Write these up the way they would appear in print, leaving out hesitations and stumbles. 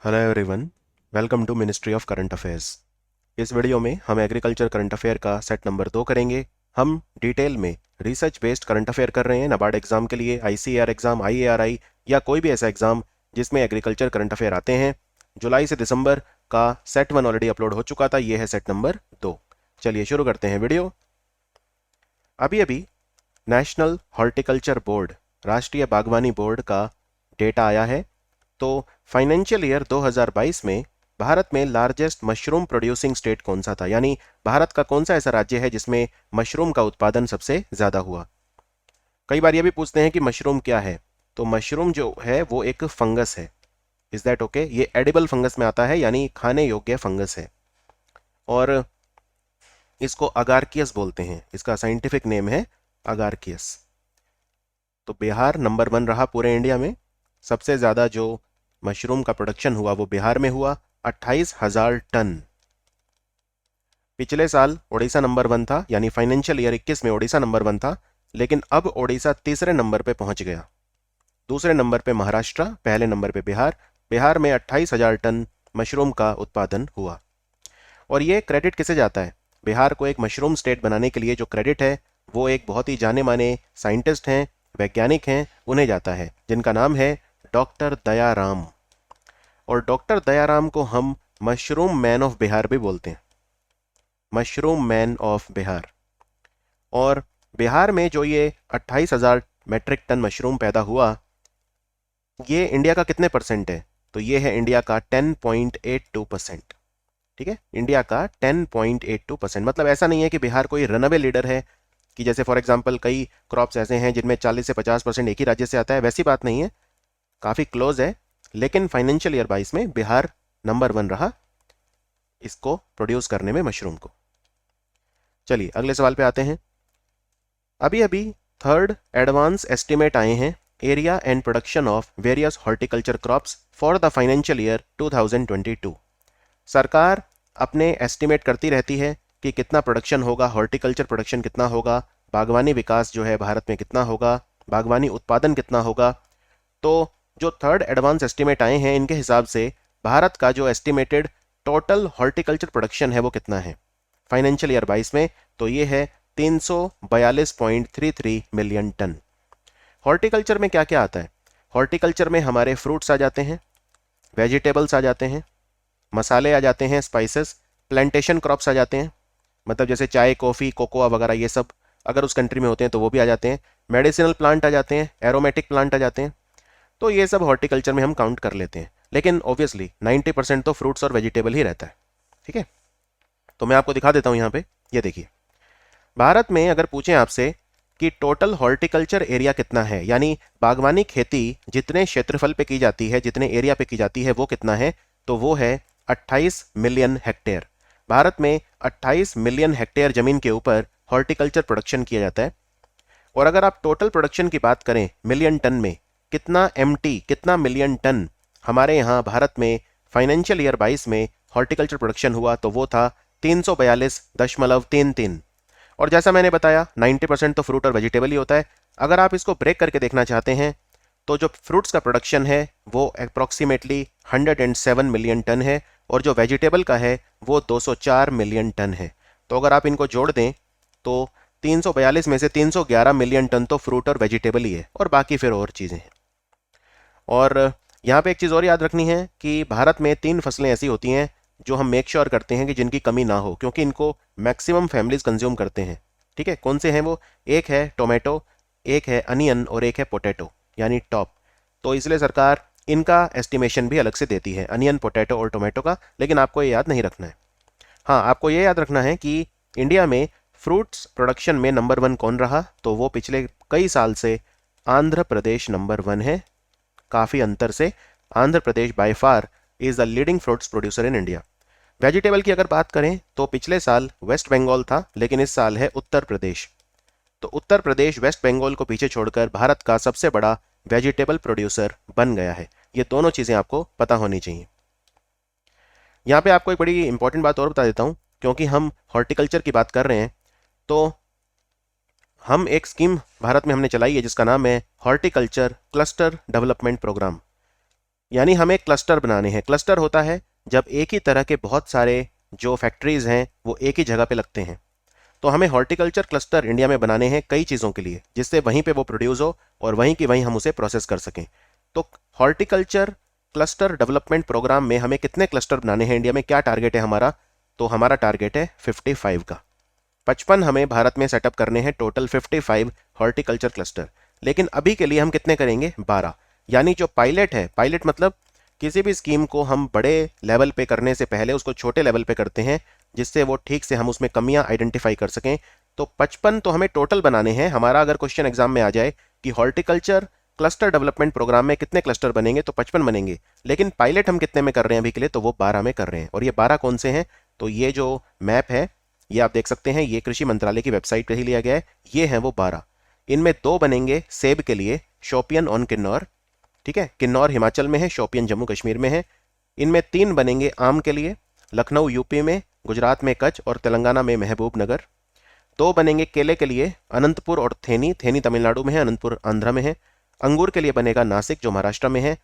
Hello everyone, welcome to ministry of current affairs. इस video में हम एग्रीकल्चर करंट अफेयर का सेट नंबर 2 करेंगे। हम डिटेल में रिसर्च बेस्ड करंट अफेयर कर रहे हैं नाबार्ड एग्जाम के लिए, आईसीएआर एग्जाम, आईएआरआई या कोई भी ऐसा एग्जाम जिसमें एग्रीकल्चर करंट अफेयर आते हैं। जुलाई से दिसंबर का सेट 1 ऑलरेडी अपलोड हो चुका था, ये है सेट नंबर 2। चलिए शुरू करते हैं वीडियो। अभी अभी नेशनल हॉर्टिकल्चर बोर्ड, राष्ट्रीय बागवानी बोर्ड का डेटा आया है। तो फाइनेंशियल ईयर 2022 में भारत में लार्जेस्ट मशरूम प्रोड्यूसिंग स्टेट कौन सा था, यानी भारत का कौन सा ऐसा राज्य है जिसमें मशरूम का उत्पादन सबसे ज्यादा हुआ। कई बार ये भी पूछते हैं कि मशरूम क्या है, तो मशरूम जो है वो एक फंगस है। Is that okay? ये एडिबल फंगस में आता है, यानी खाने योग्य फंगस है। और इसको अगारकियस बोलते हैं, इसका साइंटिफिक नेम है अगारकियस। तो बिहार नंबर 1 रहा पूरे इंडिया में। सबसे ज्यादा जो मशरूम का प्रोडक्शन हुआ वो बिहार में हुआ, 28,000 टन। पिछले साल ओडिशा नंबर 1 था, यानी फाइनेंशियल ईयर 21 में ओडिशा नंबर 1 था, लेकिन अब ओडिशा तीसरे नंबर पे पहुंच गया। दूसरे नंबर पे महाराष्ट्र, पहले नंबर पे बिहार। बिहार में 28,000 टन मशरूम का उत्पादन हुआ। और ये क्रेडिट किसे जाता है? बिहार को एक मशरूम स्टेट बनाने के लिए जो क्रेडिट है वो एक बहुत ही जाने माने साइंटिस्ट हैं, वैज्ञानिक हैं, उन्हें जाता है, जिनका नाम है डॉक्टर दयाराम। और डॉक्टर दयाराम को हम मशरूम मैन ऑफ बिहार भी बोलते हैं, मशरूम मैन ऑफ बिहार। और बिहार में जो ये 28,000 मेट्रिक टन मशरूम पैदा हुआ, ये इंडिया का कितने परसेंट है? तो ये है इंडिया का 10.82%। ठीक है, इंडिया का 10.82%। मतलब ऐसा नहीं है कि बिहार कोई रनअवे लीडर है, कि जैसे फॉर एग्जांपल कई क्रॉप्स ऐसे हैं जिनमें 40 से 50% एक ही राज्य से आता है, वैसी बात नहीं है, काफी क्लोज है। लेकिन फाइनेंशियल ईयर 22 में बिहार नंबर 1 रहा इसको प्रोड्यूस करने में, मशरूम को। चलिए अगले सवाल पे आते हैं। अभी अभी थर्ड एडवांस एस्टिमेट आए हैं, area and production of various horticulture crops for the financial year 2022। सरकार अपने एस्टिमेट करती रहती है कि कितना प्रोडक्शन होगा, हॉर्टिकल्चर प्रोडक्शन कितना होगा, बागवानी विकास जो है भारत में कितना होगा, बागवानी उत्पादन कितना होगा। तो जो थर्ड एडवांस एस्टिमेट आए हैं, इनके हिसाब से भारत का जो एस्टिमेटेड टोटल हॉर्टिकल्चर प्रोडक्शन है वो कितना है फाइनेंशियल ईयर 22 में? तो ये है 342.33 मिलियन टन। हॉर्टिकल्चर में क्या क्या आता है? हॉर्टिकल्चर में हमारे फ्रूट्स आ जाते हैं, वेजिटेबल्स आ जाते हैं, मसाले आ जाते हैं, स्पाइसेस, प्लांटेशन क्रॉप्स आ जाते हैं, मतलब जैसे चाय, कॉफी, कोकोआ वगैरह, ये सब अगर उस कंट्री में होते हैं तो वो भी आ जाते हैं। मेडिसिनल प्लांट आ जाते हैं, एरोमेटिक प्लांट आ जाते हैं। तो ये सब हॉर्टिकल्चर में हम काउंट कर लेते हैं, लेकिन ऑब्वियसली 90% तो फ्रूट्स और वेजिटेबल ही रहता है। ठीक है, तो मैं आपको दिखा देता हूं यहाँ पे। ये देखिए, भारत में अगर पूछें आपसे कि टोटल हॉर्टिकल्चर एरिया कितना है, यानी बागवानी खेती जितने क्षेत्रफल पे की जाती है, जितने एरिया पे की जाती है, वो कितना है? तो वो है 28 मिलियन हेक्टेयर। भारत में 28 मिलियन हेक्टेयर जमीन के ऊपर हॉर्टिकल्चर प्रोडक्शन किया जाता है। और अगर आप टोटल प्रोडक्शन की बात करें मिलियन टन में, कितना एमटी, कितना मिलियन टन हमारे यहाँ भारत में फाइनेंशियल ईयर 22 में हॉर्टिकल्चर प्रोडक्शन हुआ, तो वो था 342.33। और जैसा मैंने बताया 90% तो फ्रूट और वेजिटेबल ही होता है। अगर आप इसको ब्रेक करके देखना चाहते हैं तो जो फ्रूट्स का प्रोडक्शन है वो अप्रॉक्सीमेटली 107 मिलियन टन है, और जो वेजिटेबल का है वो 204 मिलियन टन है। तो अगर आप इनको जोड़ दें तो 342 में से 311 मिलियन टन तो फ्रूट और वेजिटेबल ही है, और बाकी फिर और चीज़ें हैं। और यहाँ पे एक चीज़ और याद रखनी है कि भारत में 3 फसलें ऐसी होती हैं जो हम मेक श्योर करते हैं कि जिनकी कमी ना हो, क्योंकि इनको मैक्सिमम फैमिलीज कंज्यूम करते हैं। ठीक है, कौन से हैं वो? एक है टोमेटो, एक है अनियन, और एक है पोटैटो, यानी टॉप। तो इसलिए सरकार इनका एस्टिमेशन भी अलग से देती है, अनियन, पोटैटो और टोमेटो का। लेकिन आपको ये याद नहीं रखना है। हाँ, आपको ये याद रखना है कि इंडिया में फ्रूट्स प्रोडक्शन में नंबर 1 कौन रहा? तो वो पिछले कई साल से आंध्र प्रदेश नंबर 1 है, काफी अंतर से। Andhra Pradesh by far is the leading fruits producer in India. Vegetable की अगर बात करें तो पिछले साल वेस्ट बंगाल था, लेकिन इस साल है उत्तर प्रदेश। तो उत्तर प्रदेश वेस्ट बंगाल को पीछे छोड़कर भारत का सबसे बड़ा वेजिटेबल प्रोड्यूसर बन गया है। ये दोनों चीजें आपको पता होनी चाहिए। यहाँ पे आपको एक बड़ी इंपॉर्टेंट बात और बता देता हूँ, क्योंकि हम हॉर्टिकल्चर की बात कर रहे हैं, तो हम एक स्कीम भारत में हमने चलाई है जिसका नाम है हॉर्टिकल्चर क्लस्टर डेवलपमेंट प्रोग्राम। यानी हमें क्लस्टर बनाने हैं। क्लस्टर होता है जब एक ही तरह के बहुत सारे जो फैक्ट्रीज हैं वो एक ही जगह पे लगते हैं। तो हमें हॉर्टिकल्चर क्लस्टर इंडिया में बनाने हैं कई चीज़ों के लिए, जिससे वहीं पे वो प्रोड्यूस हो और वहीं की वहीं हम उसे प्रोसेस कर सकें। तो हॉर्टिकल्चर क्लस्टर डेवलपमेंट प्रोग्राम में हमें कितने क्लस्टर बनाने हैं इंडिया में, क्या टारगेट है हमारा? तो हमारा टारगेट है 55 का। 55 हमें भारत में सेटअप करने हैं, टोटल 55 हॉर्टिकल्चर क्लस्टर। लेकिन अभी के लिए हम कितने करेंगे? 12। यानी जो पायलट है, पायलट मतलब किसी भी स्कीम को हम बड़े लेवल पे करने से पहले उसको छोटे लेवल पे करते हैं, जिससे वो ठीक से हम उसमें कमियां आइडेंटिफाई कर सकें। तो 55 तो हमें टोटल बनाने हैं। हमारा अगर क्वेश्चन एग्जाम में आ जाए कि हॉर्टिकल्चर क्लस्टर डेवलपमेंट प्रोग्राम में कितने क्लस्टर बनेंगे, तो 55 बनेंगे। लेकिन पायलट हम कितने में कर रहे हैं अभी के लिए? तो वो 12 में कर रहे हैं। और ये 12 कौन से हैं? तो ये जो मैप है ये आप देख सकते हैं, ये कृषि मंत्रालय की वेबसाइट पे ही लिया गया है। ये हैं वो 12। इनमें 2 बनेंगे सेब के लिए, शोपियन ऑन किन्नौर, ठीक है, किन्नौर हिमाचल में है, शोपियन जम्मू कश्मीर में है। इनमें 3 बनेंगे आम के लिए, लखनऊ यूपी में, गुजरात में कच्छ और तेलंगाना में महबूब नगर। 2 बनेंगे केले के लिए, अनंतपुर और थेनी, थेनी तमिलनाडु में है, अनंतपुर आंध्र में है। अंगूर के लिए बनेगा नासिक जो महाराष्ट्र में है।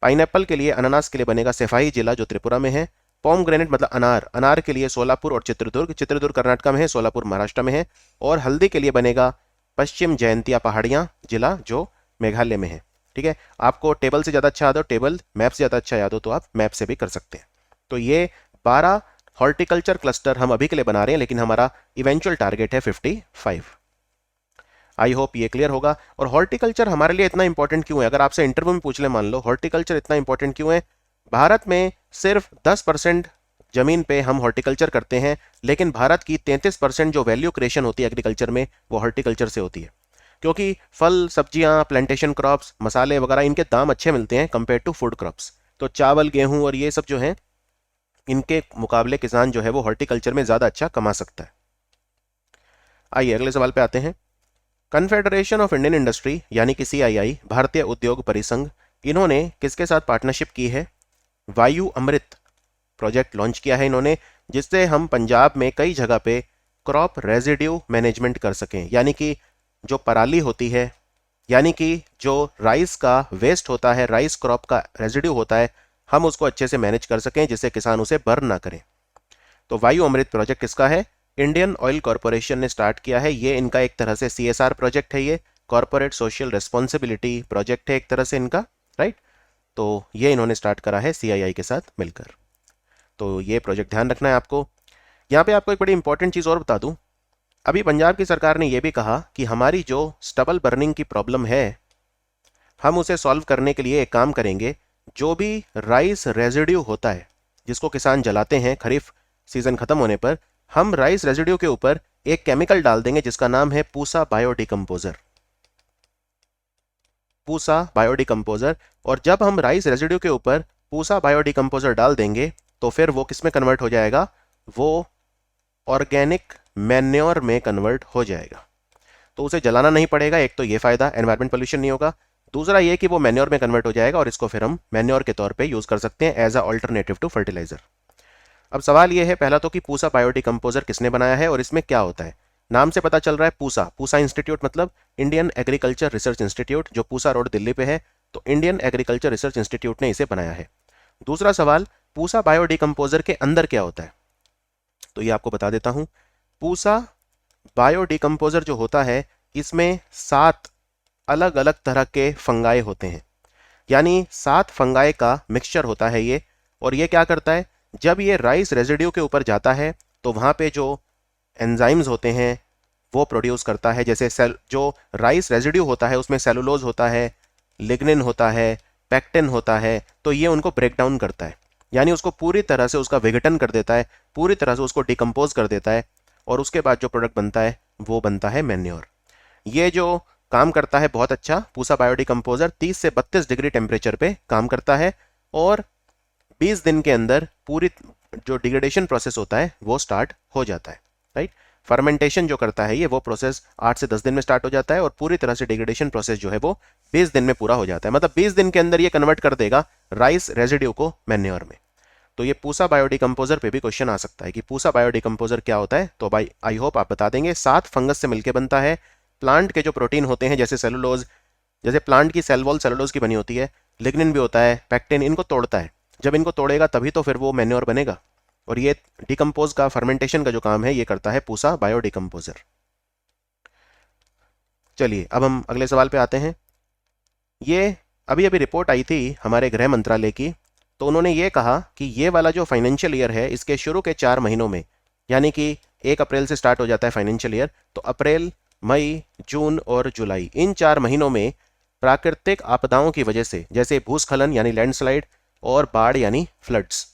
पाइनएप्पल के लिए, अनानास के लिए बनेगा सिफाही जिला जो त्रिपुरा में है। पॉम ग्रेनेट मतलब अनार, अनार के लिए सोलापुर और चित्रदुर्ग, चित्रदुर्ग कर्नाटक में है, सोलापुर महाराष्ट्र में है। और हल्दी के लिए बनेगा पश्चिम जयंतिया पहाड़ियां जिला जो मेघालय में है। ठीक है, आपको टेबल से ज़्यादा अच्छा याद हो टेबल, मैप से ज़्यादा अच्छा याद हो तो आप मैप से भी कर सकते हैं। तो ये 12 हॉर्टिकल्चर क्लस्टर हम अभी के लिए बना रहे हैं, लेकिन हमारा इवेंचुअल टारगेट है 55। आई होप ये क्लियर होगा। और हॉर्टिकल्चर हमारे लिए इतना इंपॉर्टेंट क्यों है? अगर आपसे इंटरव्यू में पूछ ले, मान लो हॉर्टिकल्चर इतना इंपॉर्टेंट क्यों है? भारत में सिर्फ 10% जमीन पे हम हॉर्टिकल्चर करते हैं, लेकिन भारत की 33% जो वैल्यू क्रिएशन होती है एग्रीकल्चर में वो हॉर्टिकल्चर से होती है। क्योंकि फल, सब्जियां, प्लांटेशन क्रॉप्स, मसाले वगैरह इनके दाम अच्छे मिलते हैं कंपेयर टू फूड क्रॉप्स। तो चावल, गेहूं और ये सब जो है, इनके मुकाबले किसान जो है वो हॉर्टिकल्चर में ज़्यादा अच्छा कमा सकता है। आइए अगले सवाल पे आते हैं। कन्फेडरेशन ऑफ इंडियन इंडस्ट्री यानी कि सीआईआई, भारतीय उद्योग परिसंघ, इन्होंने किसके साथ पार्टनरशिप की है? वायु अमृत प्रोजेक्ट लॉन्च किया है इन्होंने, जिससे हम पंजाब में कई जगह पे क्रॉप रेजिड्यू मैनेजमेंट कर सकें। यानी कि जो पराली होती है, यानी कि जो राइस का वेस्ट होता है, राइस क्रॉप का रेजिड्यू होता है, हम उसको अच्छे से मैनेज कर सकें जिससे किसान उसे बर्न ना करें। तो वायु अमृत प्रोजेक्ट किसका है? इंडियन ऑयल कॉरपोरेशन ने स्टार्ट किया है। ये इनका एक तरह से सीएसआर प्रोजेक्ट है, ये कॉरपोरेट सोशल रिस्पॉन्सिबिलिटी प्रोजेक्ट है एक तरह से इनका, राइट। तो ये इन्होंने स्टार्ट करा है सीआईआई के साथ मिलकर। तो ये प्रोजेक्ट ध्यान रखना है आपको। यहाँ पे आपको एक बड़ी इंपॉर्टेंट चीज़ और बता दूं, अभी पंजाब की सरकार ने यह भी कहा कि हमारी जो स्टबल बर्निंग की प्रॉब्लम है, हम उसे सॉल्व करने के लिए एक काम करेंगे। जो भी राइस रेजिड्यू होता है जिसको किसान जलाते हैं खरीफ सीजन खत्म होने पर, हम राइस रेजिड्यू के ऊपर एक केमिकल डाल देंगे जिसका नाम है पूसा बायोडिकम्पोजर। पूसा बायोडिकम्पोजर। और जब हम राइस रेजिड्यू के ऊपर पूसा बायोडिकम्पोजर डाल देंगे तो फिर वो किस में कन्वर्ट हो जाएगा? वो ऑर्गेनिक मैन्योर में कन्वर्ट हो जाएगा। तो उसे जलाना नहीं पड़ेगा। एक तो ये फायदा, एनवायरमेंट पोल्यूशन नहीं होगा। दूसरा ये कि वो मैन्योर में कन्वर्ट हो जाएगा और इसको फिर हम मैन्योर के तौर पे यूज कर सकते हैं as a alternative to fertiliser. अब सवाल ये है पहला तो कि पूसा बायोडिकम्पोजर किसने बनाया है और इसमें क्या होता है? नाम से पता चल रहा है पूसा, पूसा इंस्टीट्यूट मतलब इंडियन एग्रीकल्चर रिसर्च इंस्टीट्यूट जो पूसा रोड दिल्ली पे है। तो इंडियन एग्रीकल्चर रिसर्च इंस्टीट्यूट ने इसे बनाया है। दूसरा सवाल, पूसा बायोडिकम्पोजर के अंदर क्या होता है? तो ये आपको बता देता हूं। पूसा बायोडिकम्पोजर जो होता है, इसमें 7 अलग अलग तरह के फंगाई होते हैं, यानी 7 फंगाई का मिक्सचर होता है ये। और ये क्या करता है? जब ये राइस रेजिड्यू के ऊपर जाता है तो वहां पे जो एंजाइम्स होते हैं वो प्रोड्यूस करता है। जैसे सेल, जो राइस रेजिड्यू होता है उसमें सेलुलोज होता है, लिग्निन होता है, पेक्टिन होता है। तो ये उनको ब्रेक डाउन करता है, यानी उसको पूरी तरह से उसका विघटन कर देता है, पूरी तरह से उसको डिकम्पोज कर देता है। और उसके बाद जो प्रोडक्ट बनता है वो बनता है मैन्योर। ये जो काम करता है बहुत अच्छा, पूसा बायोडिकम्पोजर 30 से 32 डिग्री टेम्परेचर पे काम करता है और 20 दिन के अंदर पूरी जो डिग्रेडेशन प्रोसेस होता है वो स्टार्ट हो जाता है, राइट। फर्मेंटेशन जो करता है ये, वो प्रोसेस 8 से 10 दिन में स्टार्ट हो जाता है और पूरी तरह से डिग्रेडेशन प्रोसेस जो है वो 20 दिन में पूरा हो जाता है। मतलब 20 दिन के अंदर ये कन्वर्ट कर देगा राइस रेजिड्यू को मैन्योर में। तो ये पूसा बायोडिकम्पोजर पे भी क्वेश्चन आ सकता है कि पूसा बायोडिकम्पोजर क्या होता है। तो भाई आई होप आप बता देंगे। 7 फंगस से मिलकर बनता है। प्लांट के जो प्रोटीन होते हैं जैसे सेलुलोज, जैसे प्लांट की सेल वॉल सेलुलोज की बनी होती है, लिग्निन भी होता है, पैक्टिन, इनको तोड़ता है। जब इनको तोड़ेगा तभी तो फिर वो मैन्योर बनेगा। और ये डिकम्पोज का, फर्मेंटेशन का जो काम है ये करता है पूसा बायो डिकम्पोजर। चलिए अब हम अगले सवाल पे आते हैं। ये अभी अभी रिपोर्ट आई थी हमारे गृह मंत्रालय की, तो उन्होंने ये कहा कि ये वाला जो फाइनेंशियल ईयर है इसके शुरू के 4 महीनों में, यानी कि 1 अप्रैल से स्टार्ट हो जाता है फाइनेंशियल ईयर, तो अप्रैल, मई, जून और जुलाई, इन 4 महीनों में प्राकृतिक आपदाओं की वजह से, जैसे भूस्खलन यानी लैंडस्लाइड और बाढ़ यानी फ्लड्स,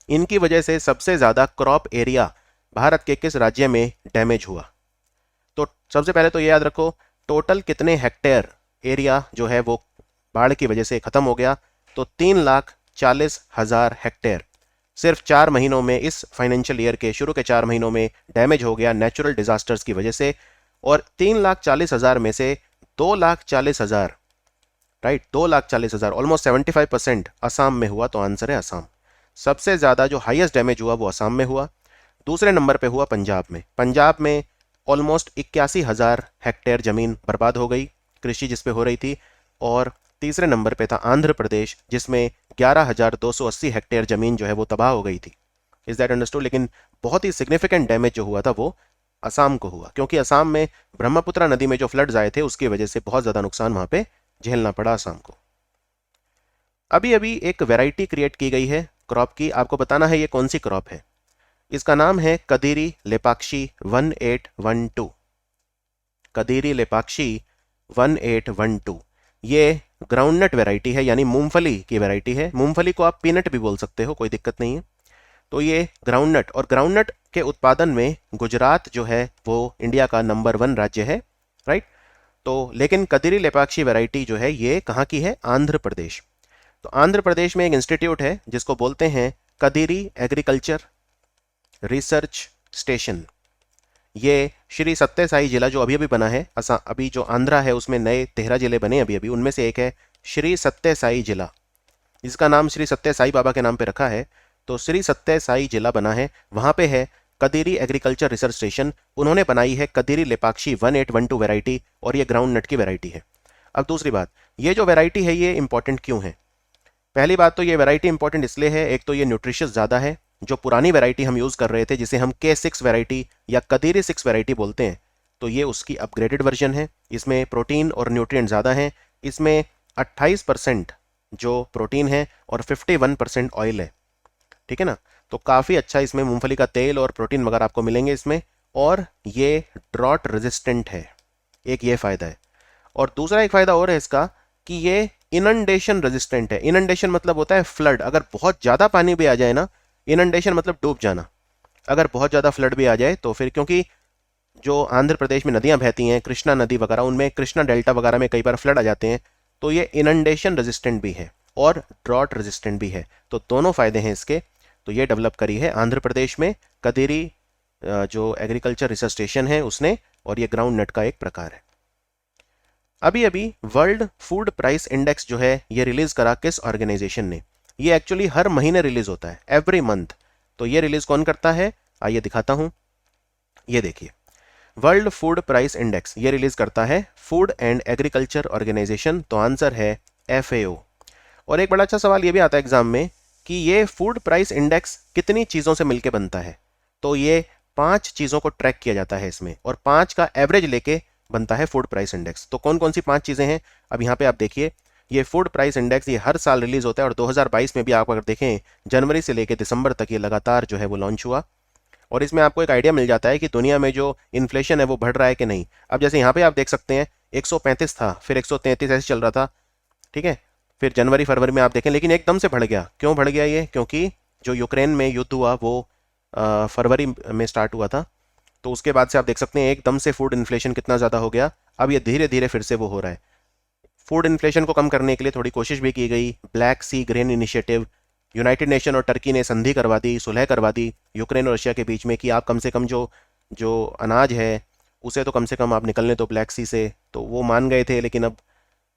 इनकी वजह से सबसे ज्यादा क्रॉप एरिया भारत के किस राज्य में डैमेज हुआ। तो सबसे पहले तो ये याद रखो, टोटल कितने हेक्टेयर एरिया जो है वो बाढ़ की वजह से खत्म हो गया, तो 3,40,000 हेक्टेयर सिर्फ 4 महीनों में, इस फाइनेंशियल ईयर के शुरू के 4 महीनों में डैमेज हो गया नेचुरल डिजास्टर्स की वजह से। और 3,40,000 में से 2,40,000, राइट, 2,40,000, ऑलमोस्ट 75% असम में हुआ। तो आंसर है असम। सबसे ज्यादा जो हाईएस्ट डैमेज हुआ वो असम में हुआ। दूसरे नंबर पे हुआ पंजाब में। पंजाब में ऑलमोस्ट 81,000 हेक्टेयर जमीन बर्बाद हो गई, कृषि जिसपे हो रही थी। और तीसरे नंबर पे था आंध्र प्रदेश, जिसमें 11,280 हेक्टेयर जमीन जो है वो तबाह हो गई थी। Is that understood? लेकिन बहुत ही सिग्निफिकेंट डैमेज जो हुआ था वो असम को हुआ, क्योंकि असम में ब्रह्मपुत्र नदी में जो फ्लड्स आए थे उसकी वजह से बहुत ज्यादा नुकसान वहां पे झेलना पड़ा असम को। अभी अभी एक वैरायटी क्रिएट की गई है क्रॉप की, आपको बताना है ये कौन सी क्रॉप है। इसका नाम है कदीरी लेपाक्षी 1812। कदीरी लेपाक्षी 1812 ये ग्राउंडनट वैरायटी है, यानी मूंगफली की वैरायटी है। मूंगफली को आप पीनट भी बोल सकते हो, कोई दिक्कत नहीं है। तो ये ग्राउंडनट, और ग्राउंडनट के उत्पादन में गुजरात जो है वो इंडिया का नंबर 1 राज्य है, राइट। तो लेकिन कदीरी लेपाक्षी वैरायटी जो है ये कहाँ की है? आंध्र प्रदेश। तो आंध्र प्रदेश में एक इंस्टीट्यूट है जिसको बोलते हैं कदीरी एग्रीकल्चर रिसर्च स्टेशन। ये श्री सत्य साई जिला जो अभी अभी बना है, अभी जो आंध्रा है उसमें नए 13 जिले बने अभी अभी, उनमें से एक है श्री सत्य साई जिला, जिसका नाम श्री सत्य साई बाबा के नाम पे रखा है। तो श्री सत्य साई जिला बना है, वहां पे है कदीरी एग्रीकल्चर रिसर्च स्टेशन। उन्होंने बनाई है कदीरी लेपाक्षी 1812 वैरायटी, और ये ग्राउंड नट की वैरायटी है। अब दूसरी बात, ये जो वैरायटी है ये इंपॉर्टेंट क्यों है? पहली बात तो ये वैरायटी इंपॉर्टेंट इसलिए है, एक तो ये न्यूट्रिशियस ज्यादा है। जो पुरानी वैरायटी हम यूज कर रहे थे जिसे हम K6 वैरायटी या कदीरी 6 वैरायटी बोलते हैं, तो ये उसकी अपग्रेडेड वर्जन है। इसमें प्रोटीन और न्यूट्रिएंट ज्यादा हैं। इसमें 28% जो प्रोटीन है और 51% ऑयल है, ठीक है ना। तो काफी अच्छा इसमें मूंगफली का तेल और प्रोटीन वगैरह आपको मिलेंगे इसमें। और ये ड्रॉट रेजिस्टेंट है, एक ये फायदा है। और दूसरा एक फायदा और है इसका कि ये इनंडेशन रेजिस्टेंट है। इनंडेशन मतलब होता है फ्लड, अगर बहुत ज्यादा पानी भी आ जाए ना, इनंडेशन मतलब डूब जाना, अगर बहुत ज्यादा फ्लड भी आ जाए तो फिर, क्योंकि जो आंध्र प्रदेश में नदियां बहती हैं, कृष्णा नदी वगैरह, उनमें कृष्णा डेल्टा वगैरह में कई बार फ्लड आ जाते हैं, तो ये इनंडेशन रेजिस्टेंट भी है और ड्रॉट रेजिस्टेंट भी है। तो दोनों फायदे हैं इसके। तो ये डेवलप करी है आंध्र प्रदेश में कदीरी जो एग्रीकल्चर रिसर्च स्टेशन है उसने, और ये ग्राउंड नट का एक प्रकार है। अभी अभी वर्ल्ड फूड प्राइस इंडेक्स जो है ये रिलीज करा किस ऑर्गेनाइजेशन ने? ये एक्चुअली हर महीने रिलीज होता है, एवरी मंथ। तो ये रिलीज कौन करता है? आइए दिखाता हूं। ये देखिए, वर्ल्ड फूड प्राइस इंडेक्स ये रिलीज करता है फूड एंड एग्रीकल्चर ऑर्गेनाइजेशन। तो आंसर है FAO। और एक बड़ा अच्छा सवाल ये भी आता है एग्जाम में कि ये फूड प्राइस इंडेक्स कितनी चीजों से मिलकर बनता है? तो ये 5 चीजों को ट्रैक किया जाता है इसमें, और 5 का एवरेज लेके बनता है फूड प्राइस इंडेक्स। तो कौन कौन सी 5 चीजें हैं? अब यहाँ पे आप देखिए, ये फूड प्राइस इंडेक्स ये हर साल रिलीज होता है, और 2022 में भी आप अगर देखें जनवरी से लेकर दिसंबर तक ये लगातार जो है वो लॉन्च हुआ। और इसमें आपको एक आइडिया मिल जाता है कि दुनिया में जो इन्फ्लेशन है वो बढ़ रहा है कि नहीं। अब जैसे यहाँ पे आप देख सकते हैं 135 था, फिर 133 ऐसे चल रहा था, ठीक है। फिर जनवरी फरवरी में आप देखें, लेकिन एकदम से बढ़ गया। क्यों बढ़ गया ये? क्योंकि जो यूक्रेन में युद्ध हुआ वो फरवरी में स्टार्ट हुआ था। तो उसके बाद से आप देख सकते हैं एकदम से फूड इन्फ्लेशन कितना ज़्यादा हो गया। अब ये धीरे धीरे फिर से वो हो रहा है। फूड इन्फ्लेशन को कम करने के लिए थोड़ी कोशिश भी की गई। ब्लैक सी ग्रेन इनिशिएटिव, यूनाइटेड नेशन और टर्की ने संधि करवा दी, सुलह करवा दी यूक्रेन और रशिया के बीच में कि आप कम से कम जो जो अनाज है उसे तो कम से कम आप निकलने दो ब्लैक सी से। तो वो मान गए थे, लेकिन अब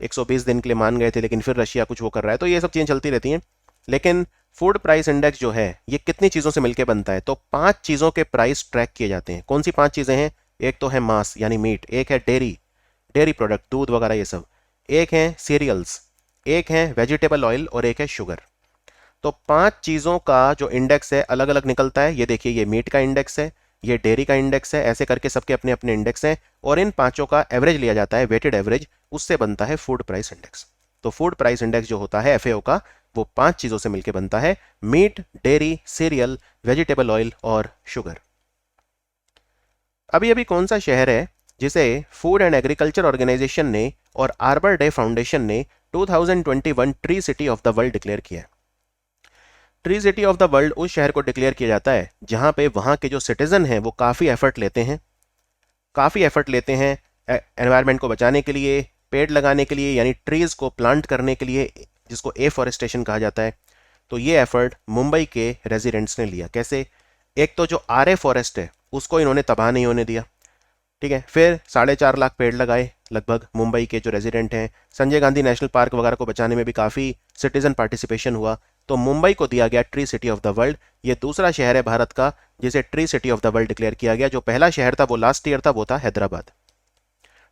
120 दिन के लिए मान गए थे, लेकिन फिर रशिया कुछ वो कर रहा है। तो ये सब चीज़ें चलती रहती हैं। लेकिन फूड प्राइस इंडेक्स जो है ये कितनी चीज़ों से मिलकर बनता है? तो 5 चीज़ों के प्राइस ट्रैक किए जाते हैं। कौन सी 5 चीज़ें हैं? एक तो है मांस यानी मीट, एक है डेयरी प्रोडक्ट, दूध वगैरह ये सब, एक है सीरियल्स, एक है वेजिटेबल ऑयल और एक है शुगर। तो 5 चीज़ों का जो इंडेक्स है अलग अलग निकलता है। ये देखिए, ये मीट का इंडेक्स है, ये डेयरी का इंडेक्स है, ऐसे करके सबके अपने अपने इंडेक्स हैं और इन पांचों का एवरेज लिया जाता है, वेटेड एवरेज, उससे बनता है फूड प्राइस इंडेक्स। तो फूड प्राइस इंडेक्स जो होता है एफएओ का, वो 5 चीज़ों से मिलकर बनता है, meat, dairy, cereal, vegetable oil और शुगर। अभी अभी कौन सा शहर है जिसे फूड एंड एग्रीकल्चर ऑर्गेनाइजेशन ने और आर्बर डे फाउंडेशन ने 2021 tree city of the world declare किया है? Tree city of the world उस शहर को डिक्लेयर किया जाता है जहां पे वहां के जो सिटीजन हैं वो काफ़ी एफर्ट लेते हैं एनवायरनमेंट को बचाने के लिए, पेड़ लगाने के लिए, यानी ट्रीज को प्लांट करने के लिए, जिसको एफॉरेस्टेशन कहा जाता है। तो ये एफर्ट मुंबई के रेजिडेंट्स ने लिया। कैसे? एक तो जो आरए फॉरेस्ट है उसको इन्होंने तबाह नहीं होने दिया, ठीक है। फिर 4.5 लाख पेड़ लगाए लगभग मुंबई के जो रेजिडेंट हैं। संजय गांधी नेशनल पार्क वगैरह को बचाने में भी काफ़ी सिटीजन पार्टिसिपेशन हुआ। तो मुंबई को दिया गया tree city of the world. ये दूसरा शहर है भारत का जिसे tree city of the world declare किया गया। जो पहला शहर था वो लास्ट ईयर था, वो था हैदराबाद।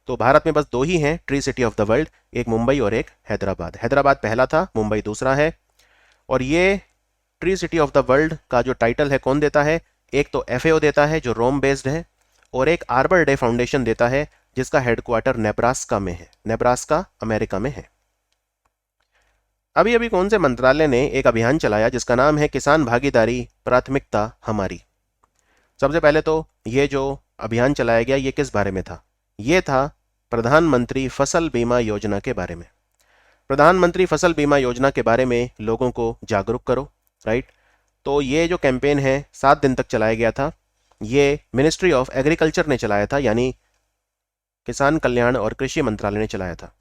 तो भारत में बस 2 ही हैं tree city of the world, एक मुंबई और एक हैदराबाद। हैदराबाद पहला था, मुंबई दूसरा है। और ये tree city of the world का जो टाइटल है कौन देता है? एक तो एफएओ देता है जो रोम बेस्ड है, और एक आर्बर डे फाउंडेशन देता है जिसका हेडक्वार्टर नेब्रास्का में है। नेब्रास्का अमेरिका में है। अभी अभी कौन से मंत्रालय ने एक अभियान चलाया जिसका नाम है किसान भागीदारी प्राथमिकता हमारी? सबसे पहले तो ये जो अभियान चलाया गया ये किस बारे में था? ये था प्रधानमंत्री फसल बीमा योजना के बारे में। प्रधानमंत्री फसल बीमा योजना के बारे में लोगों को जागरूक करो, राइट। तो ये जो कैंपेन है 7 दिन तक चलाया गया था। ये मिनिस्ट्री ऑफ एग्रीकल्चर ने चलाया था, यानी किसान कल्याण और कृषि मंत्रालय ने चलाया था।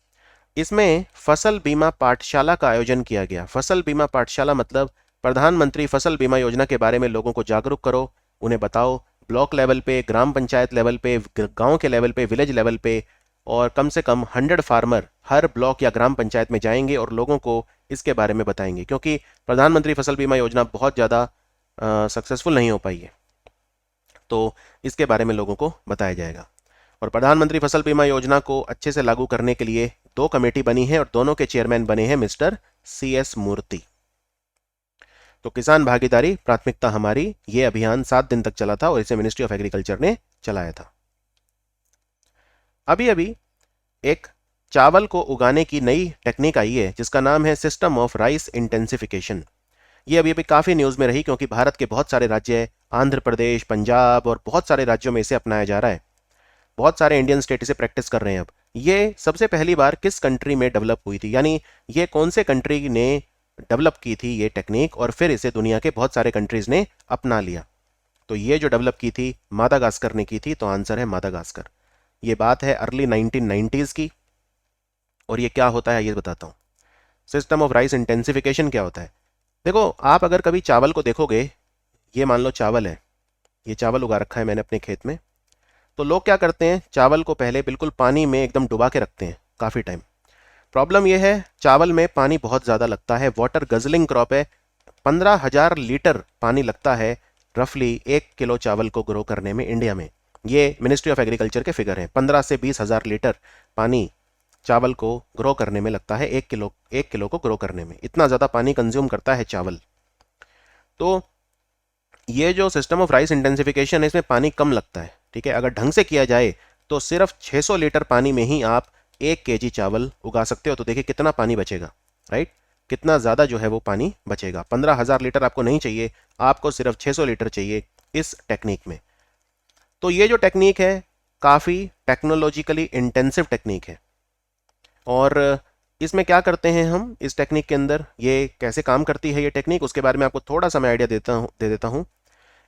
इसमें फसल बीमा पाठशाला का आयोजन किया गया। फसल बीमा पाठशाला मतलब प्रधानमंत्री फसल बीमा योजना के बारे में लोगों को जागरूक करो, उन्हें बताओ, ब्लॉक लेवल पे, ग्राम पंचायत लेवल पे, गांव के लेवल पे, विलेज लेवल पे, और कम से कम 100 फार्मर हर ब्लॉक या ग्राम पंचायत में जाएंगे और लोगों को इसके बारे में बताएंगे। क्योंकि प्रधानमंत्री फसल बीमा योजना बहुत ज़्यादा सक्सेसफुल नहीं हो पाई है, तो इसके बारे में लोगों को बताया जाएगा। और प्रधानमंत्री फसल बीमा योजना को अच्छे से लागू करने के लिए 2 कमेटी बनी है और दोनों के चेयरमैन बने हैं मिस्टर CS मूर्ति। तो किसान भागीदारी प्राथमिकता हमारी, ये अभियान 7 दिन तक चला था और इसे मिनिस्ट्री ऑफ एग्रीकल्चर ने चलाया था। अभी अभी एक चावल को उगाने की नई टेक्निक आई है जिसका नाम है सिस्टम ऑफ राइस इंटेंसिफिकेशन। ये अभी अभी काफी न्यूज में रही क्योंकि भारत के बहुत सारे राज्य, आंध्र प्रदेश, पंजाब और बहुत सारे राज्यों में इसे अपनाया जा रहा है। बहुत सारे इंडियन स्टेट इसे प्रैक्टिस कर रहे हैं। अब ये सबसे पहली बार किस कंट्री में डेवलप हुई थी, यानी ये कौन से कंट्री ने डेवलप की थी ये टेक्निक, और फिर इसे दुनिया के बहुत सारे कंट्रीज ने अपना लिया। तो ये जो डेवलप की थी मादागास्कर ने की थी, तो आंसर है मादागास्कर। ये बात है अर्ली 1990s की। और ये क्या होता है ये बताता हूं। सिस्टम ऑफ राइस इंटेंसिफिकेशन क्या होता है? देखो, आप अगर कभी चावल को देखोगे, ये मान लो चावल है, ये चावल उगा रखा है मैंने अपने खेत में। तो लोग क्या करते हैं, चावल को पहले बिल्कुल पानी में एकदम डुबा के रखते हैं काफ़ी टाइम। प्रॉब्लम यह है, चावल में पानी बहुत ज़्यादा लगता है, वाटर गजलिंग क्रॉप है। 15,000 लीटर पानी लगता है रफली 1 किलो चावल को ग्रो करने में इंडिया में। ये मिनिस्ट्री ऑफ एग्रीकल्चर के फिगर हैं। 15 से 20,000 लीटर पानी चावल को ग्रो करने में लगता है, 1 किलो को ग्रो करने में। इतना ज़्यादा पानी कंज्यूम करता है चावल। तो ये जो सिस्टम ऑफ राइस इंटेंसिफिकेशन है इसमें पानी कम लगता है, ठीक है। अगर ढंग से किया जाए तो सिर्फ 600 लीटर पानी में ही आप 1 केजी चावल उगा सकते हो। तो देखिए कितना पानी बचेगा, राइट। कितना ज़्यादा जो है वो पानी बचेगा। 15,000 लीटर आपको नहीं चाहिए, आपको सिर्फ 600 लीटर चाहिए इस टेक्निक में। तो ये जो टेक्निक है काफ़ी टेक्नोलॉजिकली इंटेंसिव टेक्निक है। और इसमें क्या करते हैं हम इस टेक्निक के अंदर, ये कैसे काम करती है ये टेक्निक, उसके बारे में आपको थोड़ा सा मैं आइडिया दे देता हूँ।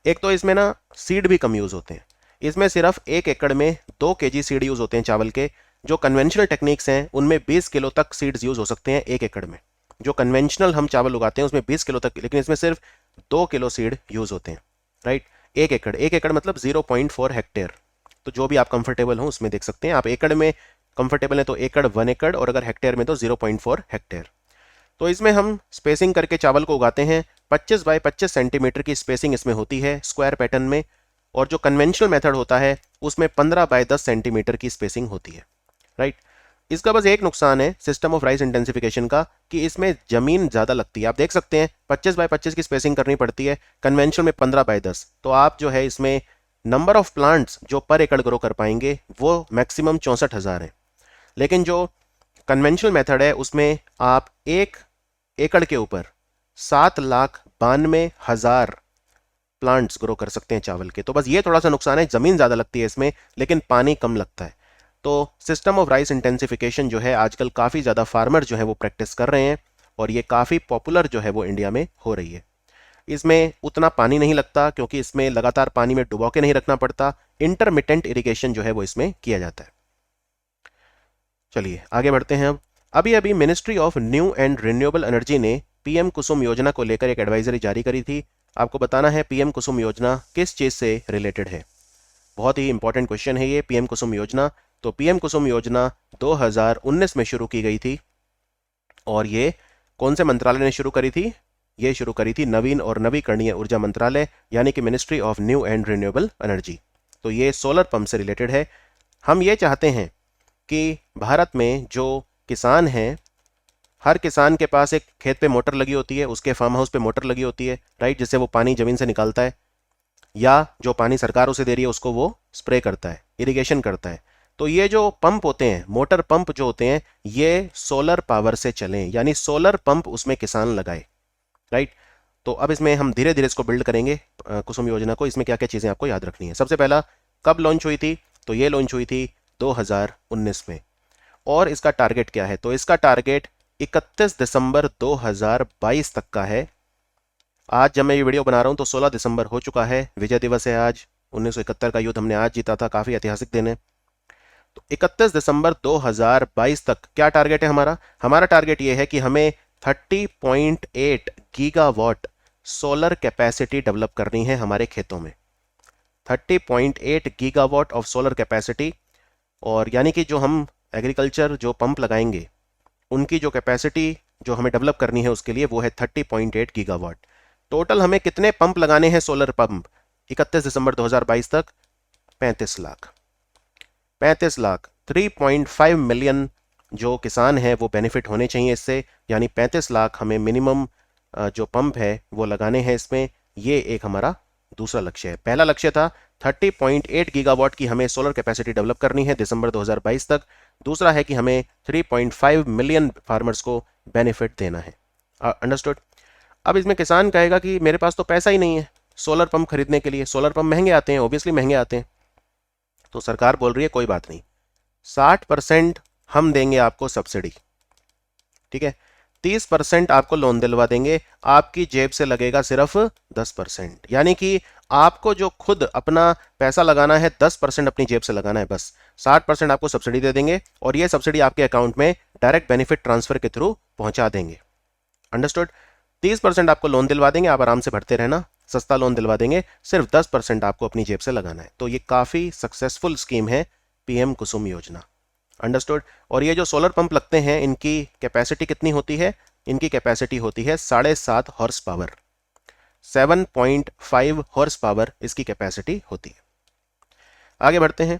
एक तो इसमें ना सीड भी कम यूज़ होते हैं। इसमें सिर्फ 1 एकड़ में 2 केजी सीड यूज़ होते हैं चावल के। जो कन्वेंशनल टेक्निक्स हैं उनमें 20 किलो तक सीड्स यूज़ हो सकते हैं 1 एकड़ में। जो कन्वेंशनल हम चावल उगाते हैं उसमें 20 किलो तक, लेकिन इसमें सिर्फ 2 किलो सीड यूज़ होते हैं, राइट। 1 एकड़ मतलब 0.4 हेक्टेयर। तो जो भी आप कंफर्टेबल हो उसमें देख सकते हैं। आप एकड़ में कंफर्टेबल है तो एकड़, 1 एकड़, और अगर हेक्टेयर में तो 0.4 हेक्टेयर। तो इसमें हम स्पेसिंग करके चावल को उगाते हैं। 25 बाय 25 सेंटीमीटर की स्पेसिंग इसमें होती है स्क्वायर पैटर्न में। और जो कन्वेंशनल मेथड होता है उसमें 15 बाय 10 सेंटीमीटर की स्पेसिंग होती है, राइट। इसका बस एक नुकसान है सिस्टम ऑफ राइस इंटेंसिफिकेशन का कि इसमें जमीन ज़्यादा लगती है। आप देख सकते हैं 25 बाय 25 की स्पेसिंग करनी पड़ती है, कन्वेंशनल में 15 बाय 10। तो आप जो है इसमें नंबर ऑफ प्लांट्स जो पर एकड़ ग्रो कर पाएंगे वो मैक्सिमम 64,000 है। लेकिन जो कन्वेंशनल मेथड है उसमें आप 1 एकड़ के ऊपर 7,92,000 प्लांट्स ग्रो कर सकते हैं चावल के। तो बस ये थोड़ा सा नुकसान है, जमीन ज़्यादा लगती है इसमें लेकिन पानी कम लगता है। तो सिस्टम ऑफ राइस इंटेंसिफिकेशन जो है आजकल काफ़ी ज़्यादा फार्मर जो है वो प्रैक्टिस कर रहे हैं और ये काफ़ी पॉपुलर जो है वो इंडिया में हो रही है। इसमें उतना पानी नहीं लगता क्योंकि इसमें लगातार पानी में डुबो के नहीं रखना पड़ता, इंटरमिटेंट इरिगेशन जो है वो इसमें किया जाता है। चलिए आगे बढ़ते हैं। अब अभी अभी ministry of new and renewable energy ने पीएम कुसुम योजना को लेकर एक एडवाइजरी जारी करी थी। आपको बताना है पीएम कुसुम योजना किस चीज़ से रिलेटेड है। बहुत ही इंपॉर्टेंट क्वेश्चन है ये, पीएम कुसुम योजना। तो पीएम कुसुम योजना 2019 में शुरू की गई थी और ये कौन से मंत्रालय ने शुरू करी थी? ये शुरू करी थी नवीन और नवीकरणीय ऊर्जा मंत्रालय यानी कि ministry of new and renewable energy. तो ये सोलर पंप से रिलेटेड है। हम ये चाहते हैं कि भारत में जो किसान हैं, हर किसान के पास एक खेत पे मोटर लगी होती है, उसके फार्म हाउस पे मोटर लगी होती है, राइट, जिससे वो पानी जमीन से निकालता है या जो पानी सरकार उसे दे रही है उसको वो स्प्रे करता है, इरिगेशन करता है। तो ये जो पंप होते हैं, मोटर पंप जो होते हैं, ये सोलर पावर से चलें, यानी सोलर पंप उसमें किसान लगाए, राइट। तो अब इसमें हम धीरे धीरे इसको बिल्ड करेंगे कुसुम योजना को। इसमें क्या क्या चीज़ें आपको याद रखनी है। सबसे पहला, कब लॉन्च हुई थी? तो ये लॉन्च हुई थी 2019 में। और इसका टारगेट क्या है? तो इसका टारगेट 31 दिसंबर 2022 तक का है। आज जब मैं ये वीडियो बना रहा हूं तो 16 दिसंबर हो चुका है, विजय दिवस है आज। 1971 का युद्ध हमने आज जीता था, काफी ऐतिहासिक दिन है। तो 31 दिसंबर 2022 तक क्या टारगेट है हमारा? हमारा टारगेट ये है कि हमें 30.8 गीगावाट सोलर कैपेसिटी डेवलप करनी है हमारे खेतों में। 30.8 गीगावाट ऑफ सोलर कैपेसिटी। और यानी कि जो हम एग्रीकल्चर जो पंप लगाएंगे उनकी जो कैपेसिटी जो हमें डेवलप करनी है उसके लिए वो है 30.8 गीगावाट। टोटल हमें कितने पंप लगाने हैं सोलर पंप 31 दिसंबर 2022 तक? 35 लाख। 35 लाख, 3.5 मिलियन जो किसान हैं वो बेनिफिट होने चाहिए इससे, यानी 35 लाख हमें मिनिमम जो पंप है वो लगाने हैं इसमें। ये एक हमारा दूसरा लक्ष्य है। पहला लक्ष्य था 30.8 गीगावाट की हमें सोलर कैपेसिटी डेवलप करनी है दिसंबर 2022 तक। दूसरा है कि हमें 3.5 मिलियन फार्मर्स को बेनिफिट देना है। अंडरस्टूड? अब इसमें किसान कहेगा कि मेरे पास तो पैसा ही नहीं है सोलर पंप खरीदने के लिए, सोलर पंप महंगे आते हैं, ऑब्वियसली महंगे आते हैं। तो सरकार बोल रही है कोई बात नहीं, 60% हम देंगे आपको सब्सिडी, ठीक है। 30% आपको लोन दिलवा देंगे, आपकी जेब से लगेगा सिर्फ 10%। यानी कि आपको जो खुद अपना पैसा लगाना है 10% अपनी जेब से लगाना है बस। 60% आपको सब्सिडी दे देंगे और ये सब्सिडी आपके अकाउंट में डायरेक्ट बेनिफिट ट्रांसफर के थ्रू पहुंचा देंगे। अंडरस्टूड? 30% आपको लोन दिलवा देंगे, आप आराम से भरते रहना, सस्ता लोन दिलवा देंगे, सिर्फ 10% आपको अपनी जेब से लगाना है। तो ये काफी सक्सेसफुल स्कीम है पीएम कुसुम योजना। अंडरस्टूड? और ये जो सोलर पंप लगते हैं इनकी कैपेसिटी कितनी होती है? इनकी कैपेसिटी होती है 7.5 हॉर्स पावर, 7.5 हॉर्स पावर इसकी कैपेसिटी होती है। आगे बढ़ते हैं।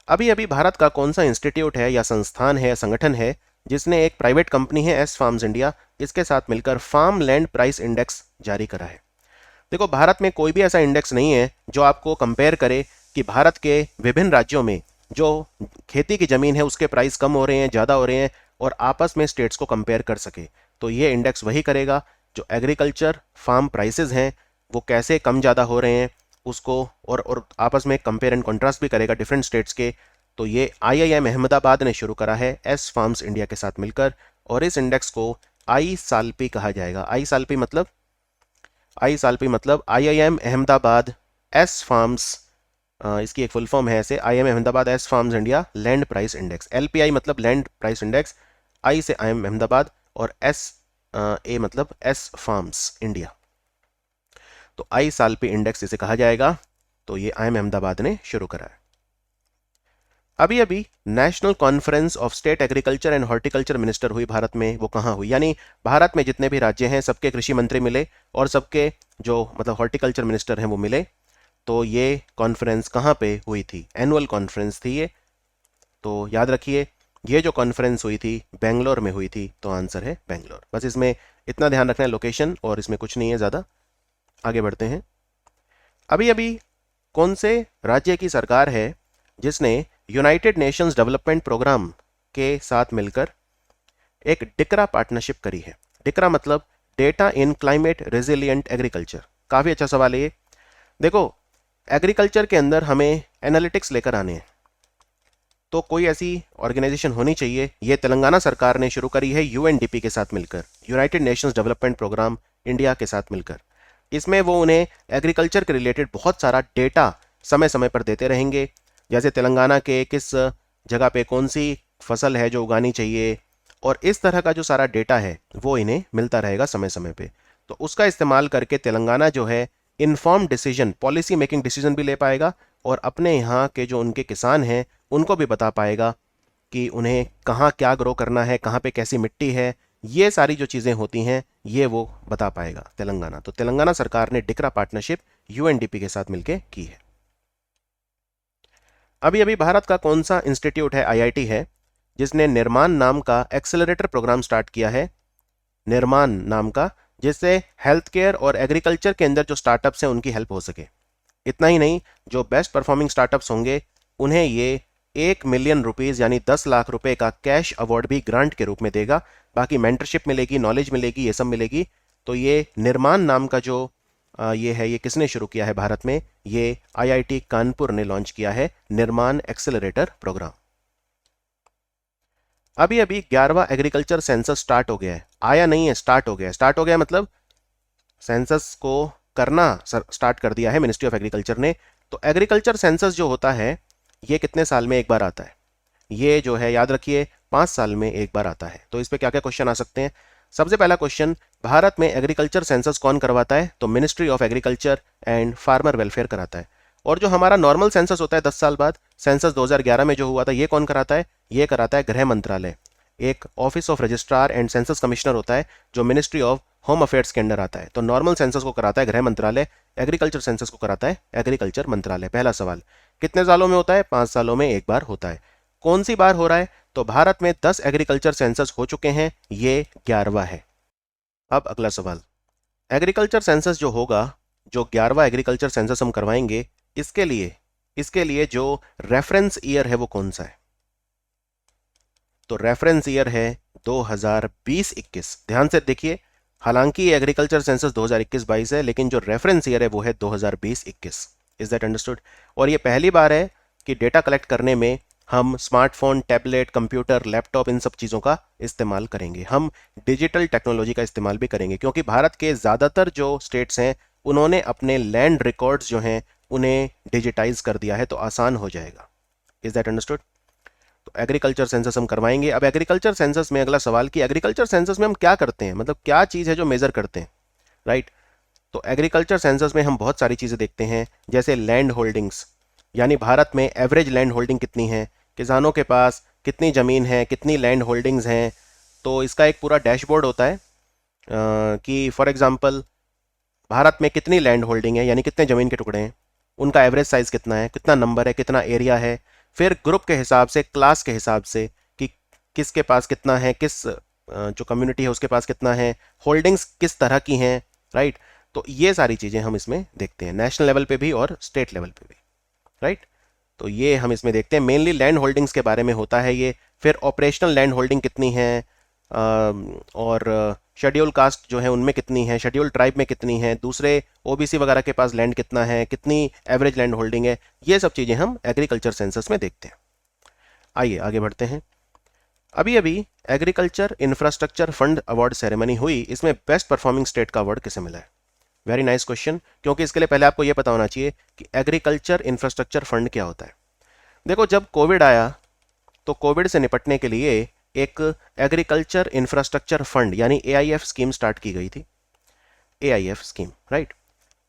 अभी अभी भारत का कौन सा इंस्टीट्यूट है या संस्थान है या संगठन है जिसने एक प्राइवेट कंपनी है एस फार्म्स इंडिया, इसके साथ मिलकर फार्म लैंड प्राइस इंडेक्स जारी करा है। देखो, भारत में कोई भी ऐसा इंडेक्स नहीं है जो आपको कंपेयर करे कि भारत के विभिन्न राज्यों में जो खेती की जमीन है उसके प्राइस कम हो रहे हैं, ज्यादा हो रहे हैं, और आपस में स्टेट्स को कंपेयर कर सके। तो ये इंडेक्स वही करेगा जो एग्रीकल्चर फार्म प्राइसेस हैं वो कैसे कम ज्यादा हो रहे हैं उसको, और आपस में कंपेयर एंड कॉन्ट्रास्ट भी करेगा डिफरेंट स्टेट्स के। तो ये आईआईएम अहमदाबाद ने शुरू करा है एस फार्म्स इंडिया के साथ मिलकर, और इस इंडेक्स को आई साल्पी कहा जाएगा। आई साल्पी मतलब आईआईएम अहमदाबाद एस फार्म्स, इसकी एक फुल फॉर्म है ऐसे, IIM Ahmedabad S farms India land price index. LPI मतलब लैंड प्राइस इंडेक्स, आई से आईएम अहमदाबाद, और एस ए मतलब एस फार्म्स इंडिया। तो आई साल्पी इंडेक्स इसे कहा जाएगा। तो ये आईएम अहमदाबाद ने शुरू करा है। अभी अभी national conference of state agriculture and horticulture minister हुई भारत में। वो कहाँ हुई? यानी भारत में जितने भी राज्य हैं सबके कृषि मंत्री मिले और सबके जो मतलब हॉर्टिकल्चर मिनिस्टर हैं वो मिले। तो ये कॉन्फ्रेंस कहाँ पे हुई थी? एनुअल कॉन्फ्रेंस थी ये। तो याद रखिए ये जो कॉन्फ्रेंस हुई थी बेंगलोर में हुई थी, तो आंसर है बेंगलोर। बस इसमें इतना ध्यान रखना है लोकेशन, और इसमें कुछ नहीं है ज़्यादा। आगे बढ़ते हैं। अभी अभी कौन से राज्य की सरकार है जिसने यूनाइटेड नेशंस डेवलपमेंट प्रोग्राम के साथ मिलकर एक डिकरा पार्टनरशिप करी है? डिकरा मतलब डेटा इन क्लाइमेट रेजिलिएंट एग्रीकल्चर। काफ़ी अच्छा सवाल है ये। देखो, एग्रीकल्चर के अंदर हमें एनालिटिक्स लेकर आने हैं, तो कोई ऐसी ऑर्गेनाइजेशन होनी चाहिए। ये तेलंगाना सरकार ने शुरू करी है यूएनडीपी के साथ मिलकर, United Nations Development Programme India के साथ मिलकर। इसमें वो उन्हें एग्रीकल्चर के रिलेटेड बहुत सारा डेटा समय समय पर देते रहेंगे, जैसे तेलंगाना के किस जगह पे कौन सी फसल है जो उगानी चाहिए, और इस तरह का जो सारा डेटा है वो इन्हें मिलता रहेगा समय समय पे। तो उसका इस्तेमाल करके तेलंगाना जो है inform decision, policy making decision भी ले पाएगा, और अपने यहाँ के जो उनके किसान हैं उनको भी बता पाएगा कि उन्हें कहाँ क्या ग्रो करना है, कहाँ पे कैसी मिट्टी है, ये सारी जो चीज़ें होती हैं ये वो बता पाएगा तेलंगाना। तो तेलंगाना सरकार ने डिकरा पार्टनरशिप यूएनडीपी के साथ मिलकर की है। अभी अभी भारत का कौन सा इंस्टीट्यूट है, आईआईटी है, जिसने निर्माण नाम का एक्सेलरेटर प्रोग्राम स्टार्ट किया है? निर्माण नाम का, जिससे हेल्थ केयर और एग्रीकल्चर के अंदर जो स्टार्टअप्स हैं उनकी हेल्प हो सके। इतना ही नहीं, जो बेस्ट परफॉर्मिंग स्टार्टअप्स होंगे उन्हें ये 1 मिलियन रुपीज़ यानी 10 लाख रुपए का कैश अवार्ड भी ग्रांट के रूप में देगा। बाकी मेंटरशिप मिलेगी, नॉलेज मिलेगी, ये सब मिलेगी। तो ये निर्माण नाम का जो ये है, ये किसने शुरू किया है भारत में? ये आईआईटी कानपुर ने लॉन्च किया है निर्माण एक्सेलरेटर प्रोग्राम। अभी अभी 11वां एग्रीकल्चर सेंसस स्टार्ट हो गया है। आया नहीं है, स्टार्ट हो गया है। स्टार्ट हो गया मतलब सेंसस को करना स्टार्ट कर दिया है मिनिस्ट्री ऑफ एग्रीकल्चर ने। तो एग्रीकल्चर सेंसस जो होता है ये कितने साल में एक बार आता है? ये जो है याद रखिए 5 साल में एक बार आता है। तो इस पे क्या क्या क्वेश्चन आ सकते हैं? सबसे पहला क्वेश्चन, भारत में एग्रीकल्चर सेंसस कौन करवाता है? तो ministry of agriculture and farmer welfare कराता है। और जो हमारा नॉर्मल सेंसस होता है 10 साल बाद, सेंसस 2011 में जो हुआ था, ये कौन कराता है? ये कराता है गृह मंत्रालय। एक office of registrar and census commissioner होता है जो मिनिस्ट्री ऑफ होम अफेयर्स के अंडर आता है। तो नॉर्मल सेंसस को कराता है गृह मंत्रालय, एग्रीकल्चर सेंसस को कराता है एग्रीकल्चर मंत्रालय। पहला सवाल, कितने सालों में होता है? 5 सालों में एक बार होता है। कौन सी बार हो रहा है? तो भारत में 10 एग्रीकल्चर सेंसस हो चुके हैं, ये 11वां है। अब अगला सवाल, एग्रीकल्चर सेंसस जो होगा, जो 11वां एग्रीकल्चर सेंसस हम करवाएंगे, इसके लिए जो रेफरेंस ईयर है वो कौन सा है? तो रेफरेंस ईयर है 2020-21। ध्यान से देखिए, हालांकि एग्रीकल्चर सेंसस 2021-22 है, लेकिन जो रेफरेंस ईयर है वो है 2020-21। Is that understood? और ये पहली बार है कि डेटा कलेक्ट करने में हम स्मार्टफोन, टैबलेट, कंप्यूटर, लैपटॉप, इन सब चीज़ों का इस्तेमाल करेंगे। हम डिजिटल टेक्नोलॉजी का इस्तेमाल भी करेंगे, क्योंकि भारत के ज़्यादातर जो स्टेट्स हैं उन्होंने अपने लैंड रिकॉर्ड्स जो हैं उन्हें डिजिटाइज कर दिया है, तो आसान हो जाएगा। Is that understood? तो एग्रीकल्चर सेंसस हम करवाएंगे। अब एग्रीकल्चर सेंसस में अगला सवाल कि एग्रीकल्चर सेंसस में हम क्या करते हैं, मतलब क्या चीज़ है जो मेजर करते हैं, राइट? तो एग्रीकल्चर सेंसस में हम बहुत सारी चीज़ें देखते हैं, जैसे लैंड होल्डिंग्स, यानी भारत में एवरेज लैंड होल्डिंग कितनी है, किसानों के पास कितनी ज़मीन है, कितनी लैंड होल्डिंग्स हैं। तो इसका एक पूरा डैशबोर्ड होता है कि फॉर एग्जांपल भारत में कितनी लैंड होल्डिंग है, यानी कितने ज़मीन के टुकड़े हैं, उनका एवरेज साइज़ कितना है, कितना नंबर है, कितना एरिया है। फिर ग्रुप के हिसाब से, क्लास के हिसाब से कि किसके पास कितना है, किस जो कम्युनिटी है उसके पास कितना है, होल्डिंग्स किस तरह की हैं, राइट? तो ये सारी चीज़ें हम इसमें देखते हैं, नेशनल लेवल पे भी और स्टेट लेवल पे भी, राइट? तो ये हम इसमें देखते हैं, मेनली लैंड होल्डिंग्स के बारे में होता है ये। फिर ऑपरेशनल लैंड होल्डिंग कितनी है, और शेड्यूल कास्ट जो है उनमें कितनी है, शेड्यूल ट्राइब में कितनी है, दूसरे ओबीसी वगैरह के पास लैंड कितना है, कितनी एवरेज लैंड होल्डिंग है, ये सब चीज़ें हम एग्रीकल्चर सेंसस में देखते हैं। आइए आगे बढ़ते हैं। अभी अभी agriculture infrastructure fund award ceremony हुई, इसमें बेस्ट परफॉर्मिंग स्टेट का अवार्ड किसे मिला है? वेरी नाइस क्वेश्चन, क्योंकि इसके लिए पहले आपको यह पता होना चाहिए कि एग्रीकल्चर इंफ्रास्ट्रक्चर फंड क्या होता है। देखो, जब कोविड आया तो कोविड से निपटने के लिए एक एग्रीकल्चर इंफ्रास्ट्रक्चर फंड यानी एआईएफ स्कीम स्टार्ट की गई थी। AIF scheme, right?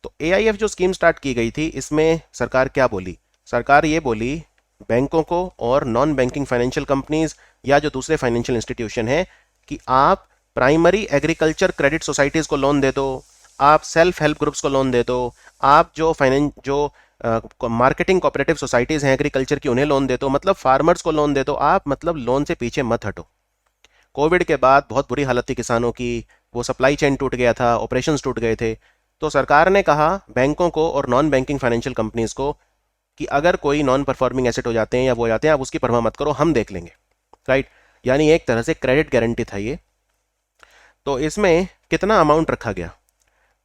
तो एआईएफ जो स्कीम स्टार्ट की गई थी, इसमें सरकार क्या बोली? सरकार ये बोली बैंकों को और नॉन बैंकिंग फाइनेंशियल कंपनीज या जो दूसरे फाइनेंशियल इंस्टीट्यूशन है कि आप प्राइमरी एग्रीकल्चर क्रेडिट सोसाइटीज को लोन दे दो, आप सेल्फ हेल्प ग्रुप्स को लोन दे दो, आप जो मार्केटिंग कोऑपरेटिव सोसाइटीज़ हैं एग्रीकल्चर की उन्हें लोन दे दो, मतलब फार्मर्स को लोन दे दो आप, मतलब लोन से पीछे मत हटो। कोविड के बाद बहुत बुरी हालत थी किसानों की, वो सप्लाई चेन टूट गया था, ऑपरेशंस टूट गए थे। तो सरकार ने कहा बैंकों को और नॉन बैंकिंग फाइनेंशियल कंपनीज को कि अगर कोई नॉन परफॉर्मिंग एसेट हो जाते हैं या वो हो जाते हैं, आप उसकी परवाह मत करो, हम देख लेंगे। राइट, यानी एक तरह से क्रेडिट गारंटी था ये। तो इसमें कितना अमाउंट रखा गया,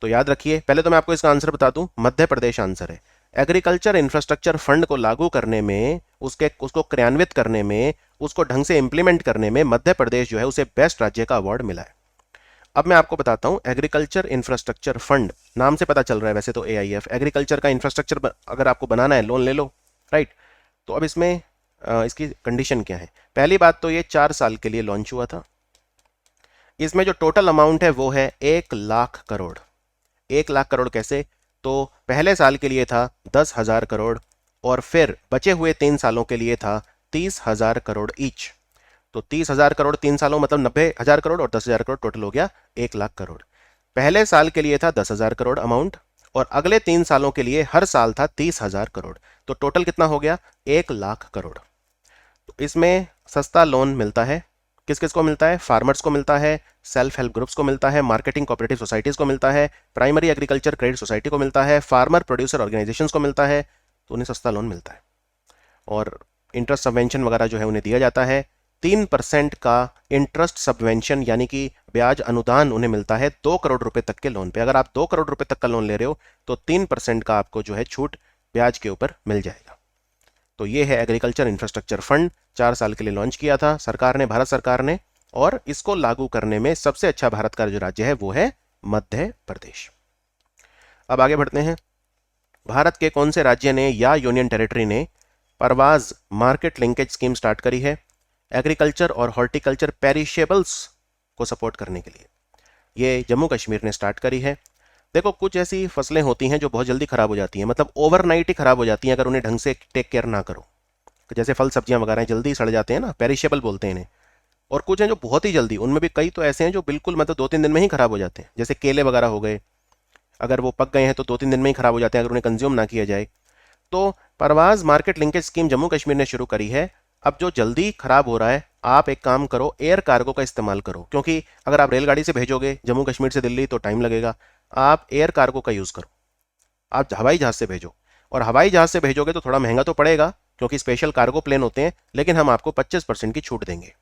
तो याद रखिए, पहले तो मैं आपको इसका आंसर बता दूं, मध्य प्रदेश आंसर है। एग्रीकल्चर इंफ्रास्ट्रक्चर फंड को लागू करने में, उसको क्रियान्वित करने में, उसको ढंग से इंप्लीमेंट करने में मध्य प्रदेश जो है उसे बेस्ट राज्य का अवार्ड मिला है। अब मैं आपको बताता हूं, एग्रीकल्चर इंफ्रास्ट्रक्चर फंड नाम से पता चल रहा है वैसे तो एआईएफ, एग्रीकल्चर का इंफ्रास्ट्रक्चर अगर आपको बनाना है लोन ले लो। राइट, तो अब इसमें इसकी कंडीशन क्या है। पहली बात तो ये 4 साल के लिए लॉन्च हुआ था। इसमें जो टोटल अमाउंट है वो है 1 लाख करोड़। 1 लाख करोड़ कैसे, तो पहले साल के लिए था 10,000 करोड़ और फिर बचे हुए 3 सालों के लिए था 30,000 करोड़ ईच। तो 30,000 करोड़ 3 सालों मतलब 90,000 करोड़ और 10,000 करोड़ टोटल हो गया 1 लाख करोड़। पहले साल के लिए था 10,000 करोड़ अमाउंट और अगले 3 सालों के लिए हर साल था 30,000 करोड़। तो टोटल कितना हो गया 1 लाख करोड़। तो इसमें सस्ता लोन मिलता है, किस किस को मिलता है, फार्मर्स को मिलता है, सेल्फ हेल्प ग्रुप्स को मिलता है, मार्केटिंग कोऑपरेटिव सोसाइटीज को मिलता है, प्राइमरी एग्रीकल्चर क्रेडिट सोसाइटी को मिलता है, फार्मर प्रोड्यूसर ऑर्गेनाइजेशंस को मिलता है। तो उन्हें सस्ता लोन मिलता है और इंटरेस्ट सबवेंशन वगैरह जो है उन्हें दिया जाता है। 3% का इंटरेस्ट सबवेंशन यानी कि ब्याज अनुदान उन्हें मिलता है 2 करोड़ रुपए तक के लोन पे। अगर आप 2 करोड़ रुपए तक का लोन ले रहे हो तो 3% का आपको जो है छूट ब्याज के ऊपर मिल जाएगा। तो ये है एग्रीकल्चर इंफ्रास्ट्रक्चर फंड, 4 साल के लिए लॉन्च किया था सरकार ने, भारत सरकार ने, और इसको लागू करने में सबसे अच्छा भारत का जो राज्य है वो है मध्य प्रदेश। अब आगे बढ़ते हैं, भारत के कौन से राज्य ने या यूनियन टेरिटरी ने परवाज मार्केट लिंकेज स्कीम स्टार्ट करी है एग्रीकल्चर और हॉर्टिकल्चर पेरिशेबल्स को सपोर्ट करने के लिए। ये जम्मू कश्मीर ने स्टार्ट करी है। देखो, कुछ ऐसी फसलें होती हैं जो बहुत जल्दी खराब हो जाती हैं, मतलब ओवरनाइट ही खराब हो जाती हैं अगर उन्हें ढंग से टेक केयर ना करो। जैसे फल सब्जियां वगैरह जल्दी सड़ जाते हैं ना, पेरिशेबल बोलते हैं इन्हें। और कुछ हैं जो बहुत ही जल्दी, उनमें भी कई तो ऐसे हैं जो बिल्कुल मतलब 2-3 दिन में ही खराब हो जाते हैं, जैसे केले वगैरह हो गए, अगर वो पक गए हैं तो 2-3 दिन में ही खराब हो जाते हैं अगर उन्हें कंज्यूम ना किया जाए। तो Parvaz market linkage scheme Jammu Kashmir ने शुरू करी है। अब जो जल्दी खराब हो रहा है, आप एक काम करो, एयर कार्गो का इस्तेमाल करो, क्योंकि अगर आप रेलगाड़ी से भेजोगे जम्मू कश्मीर से दिल्ली तो टाइम लगेगा। आप एयर कार्गो का यूज करो, आप हवाई जहाज से भेजो। और हवाई जहाज से भेजोगे तो थोड़ा महंगा तो पड़ेगा क्योंकि स्पेशल कार्गो प्लेन होते हैं, लेकिन हम आपको 25% की छूट देंगे।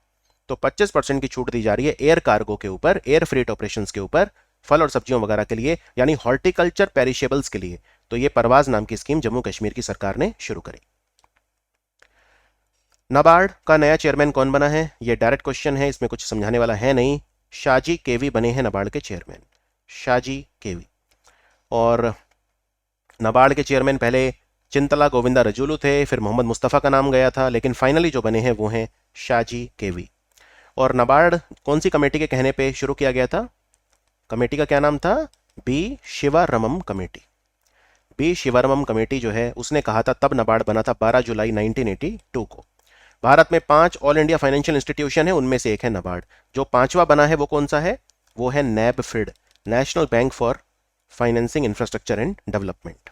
तो 25% की छूट दी जा रही है एयर कार्गो के ऊपर, एयर फ्रीट ऑपरेशंस के ऊपर, फल और सब्जियों वगैरह के लिए, यानी हॉर्टिकल्चर पेरिशेबल्स के लिए। तो ये परवाज नाम की स्कीम जम्मू कश्मीर की सरकार ने शुरू करी। नाबार्ड का नया चेयरमैन कौन बना है, ये डायरेक्ट क्वेश्चन है, इसमें कुछ समझाने वाला है नहीं। शाजी केवी बने हैं नाबार्ड के चेयरमैन, शाजी केवी। और नाबार्ड के चेयरमैन पहले चिंतला गोविंदा रजूलू थे, फिर मोहम्मद मुस्तफ़ा का नाम गया था, लेकिन फाइनली जो बने हैं वो हैं शाजी केवी। और नाबार्ड कौन सी कमेटी के कहने पे शुरू किया गया था, कमेटी का क्या नाम था, बी शिवारमम कमेटी। बी शिवारमम कमेटी जो है उसने कहा था, तब नाबार्ड बना था 12 जुलाई 1982 को। भारत में 5 ऑल इंडिया फाइनेंशियल इंस्टीट्यूशन है, उनमें से एक है नाबार्ड। जो 5वां बना है वो कौन सा है, वो है NaBFID, national bank for financing infrastructure and development.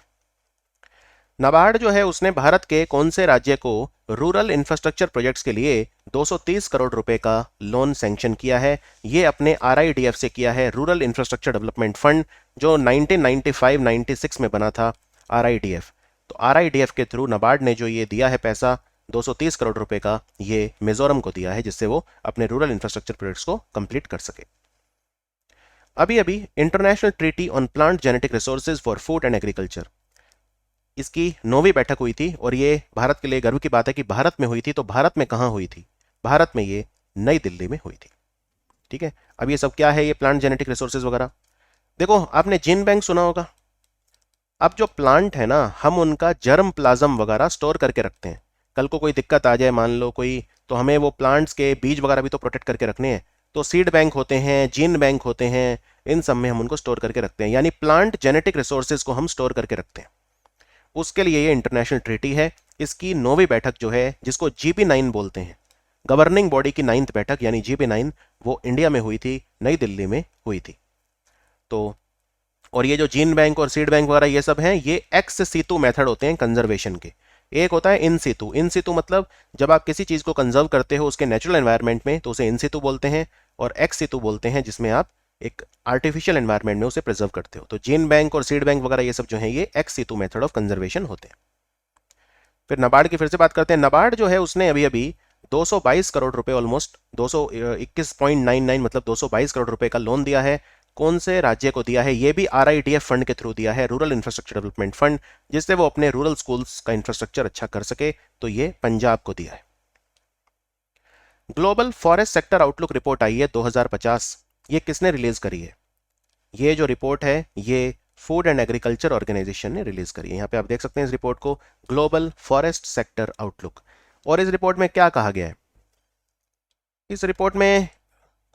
NABARD जो है उसने भारत के कौन से राज्य को रूरल इंफ्रास्ट्रक्चर प्रोजेक्ट्स के लिए 230 करोड़ रुपए का लोन सैंक्शन किया है। ये अपने आरआईडीएफ से किया है, रूरल इंफ्रास्ट्रक्चर डेवलपमेंट फंड, जो 1995-96 में बना था आरआईडीएफ। तो आरआईडीएफ के थ्रू नाबार्ड ने जो ये दिया है पैसा 230 करोड़ रुपए का, ये मिजोरम को दिया है, जिससे वो अपने रूरल इंफ्रास्ट्रक्चर प्रोजेक्ट्स को कंप्लीट कर सके। अभी अभी international treaty on plant genetic resources for food and agriculture, इसकी 9वीं बैठक हुई थी और ये भारत के लिए गर्व की बात है कि भारत में हुई थी। तो भारत में कहां हुई थी, भारत में ये नई दिल्ली में हुई थी। ठीक है, अब ये सब क्या है, ये प्लांट जेनेटिक रिसोर्सेज वगैरह। देखो, आपने जीन बैंक सुना होगा। अब जो प्लांट है ना, हम उनका जर्म प्लाज्म वगैरह स्टोर करके रखते हैं। कल को कोई दिक्कत आ जाए, मान लो कोई, तो हमें वो प्लांट्स के बीज वगैरह भी तो प्रोटेक्ट करके रखने हैं। तो सीड बैंक होते हैं, जीन बैंक होते हैं, इन सब में हम उनको स्टोर करके रखते हैं, यानी प्लांट जेनेटिक रिसोर्सेज को हम स्टोर करके रखते हैं। उसके लिए ये इंटरनेशनल ट्रीटी है। इसकी 9वीं बैठक जो है, जिसको GP9 बोलते हैं, गवर्निंग बॉडी की 9th बैठक यानी GP9, वो इंडिया में हुई थी, नई दिल्ली में हुई थी। तो और ये जो जीन बैंक और सीड बैंक वगैरह ये सब हैं, ये एक्स सीतु मेथड होते हैं कंजर्वेशन के। एक होता है इन सीतु। इन सीतु मतलब जब आप किसी चीज को कंजर्व करते हो उसके नेचुरल एनवायरनमेंट में तो उसे इन सीतु बोलते हैं, और एक्स सीतु बोलते हैं जिसमें आप एक आर्टिफिशियल एनवायरनमेंट में उसे प्रिजर्व करते हो। तो जीन बैंक और सीड बैंक वगैरह ये सब जो है ये x situ method of conservation होते हैं। फिर नाबार्ड की फिर से बात करते हैं। नाबार्ड जो है उसने अभी अभी 222 करोड़ रुपए, ऑलमोस्ट 221.99 मतलब 222 करोड़ रुपए का लोन दिया है। कौन से राज्य को दिया है? ये भी RIDF फंड के थ्रू दिया है, रूरल इंफ्रास्ट्रक्चर डेवलपमेंट फंड, जिससे वो अपने रूरल स्कूल्स का इंफ्रास्ट्रक्चर अच्छा कर सके। तो ये पंजाब को दिया है। Global forest sector outlook report आई है 2050। ये किसने रिलीज करी है? ये जो रिपोर्ट है ये फूड एंड एग्रीकल्चर ऑर्गेनाइजेशन ने रिलीज करी है। यहाँ पे आप देख सकते हैं इस रिपोर्ट को, ग्लोबल फॉरेस्ट सेक्टर आउटलुक। और इस रिपोर्ट में क्या कहा गया है? इस रिपोर्ट में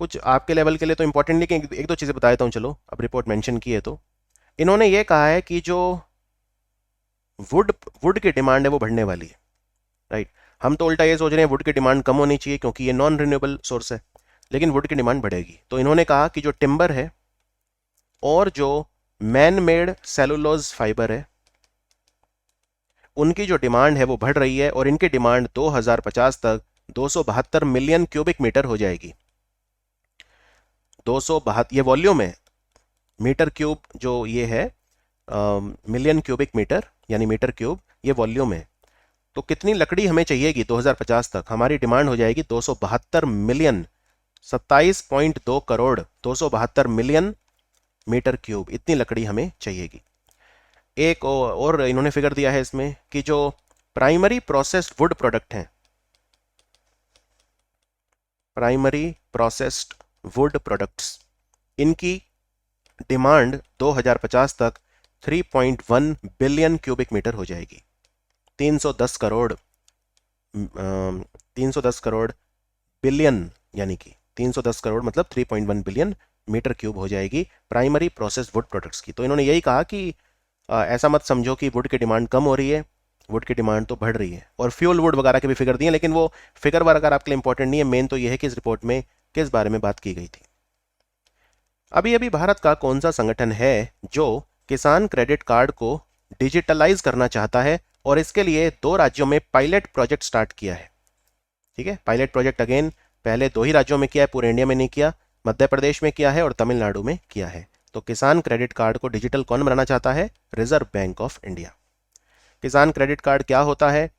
कुछ आपके लेवल के लिए तो इंपॉर्टेंट नहीं, कि एक दो चीजें बता देता हूँ। चलो, अब रिपोर्ट मेंशन की है तो इन्होंने ये कहा है कि जो वुड वुड की डिमांड है वो बढ़ने वाली है, राइट। हम तो उल्टा ये सोच रहे हैं वुड की डिमांड कम होनी चाहिए क्योंकि ये नॉन रिन्यूएबल सोर्स है, लेकिन वुड की डिमांड बढ़ेगी। तो इन्होंने कहा कि जो टिम्बर है और जो मैन मेड सेलुलोज फाइबर है उनकी जो डिमांड है वो बढ़ रही है, और इनकी डिमांड 2050 तक 272 मिलियन क्यूबिक मीटर हो जाएगी। 272 ये वॉल्यूम है, मीटर क्यूब जो ये है मिलियन क्यूबिक मीटर यानी मीटर क्यूब, ये वॉल्यूम है। तो कितनी लकड़ी हमें चाहिएगी 2050 तक? हमारी डिमांड हो जाएगी 272 million, 27.2 crore, 272 million metre cube, इतनी लकड़ी हमें चाहिएगी। एक और इन्होंने फिगर दिया है इसमें कि जो प्राइमरी प्रोसेस्ड वुड प्रोडक्ट हैं, प्राइमरी प्रोसेस्ड वुड प्रोडक्ट्स, इनकी डिमांड 2050 तक 3.1 बिलियन क्यूबिक मीटर हो जाएगी। 310 करोड़ 310 करोड़ बिलियन, यानी कि 310 करोड़ मतलब 3.1 बिलियन मीटर क्यूब हो जाएगी प्राइमरी प्रोसेस वुड प्रोडक्ट्स की। तो इन्होंने यही कहा कि ऐसा मत समझो कि वुड की डिमांड कम हो रही है, वुड की डिमांड तो बढ़ रही है। और फ्यूल वुड वगैरह के भी फिगर दिए, लेकिन वो फिगर वगैरह आपके लिए इंपॉर्टेंट नहीं है। मेन तो ये है कि इस रिपोर्ट में किस बारे में बात की गई थी। अभी अभी भारत का कौन सा संगठन है जो किसान क्रेडिट कार्ड को डिजिटलाइज करना चाहता है, और इसके लिए 2 राज्यों में पायलट प्रोजेक्ट स्टार्ट किया है? ठीक है, पायलट प्रोजेक्ट अगेन पहले 2 ही राज्यों में किया है, पूरे इंडिया में नहीं किया। मध्य प्रदेश में किया है और तमिलनाडु में किया है। तो किसान क्रेडिट कार्ड को डिजिटल कौन बनाना चाहता है? Reserve bank of India. किसान क्रेडिट कार्ड क्या होता है?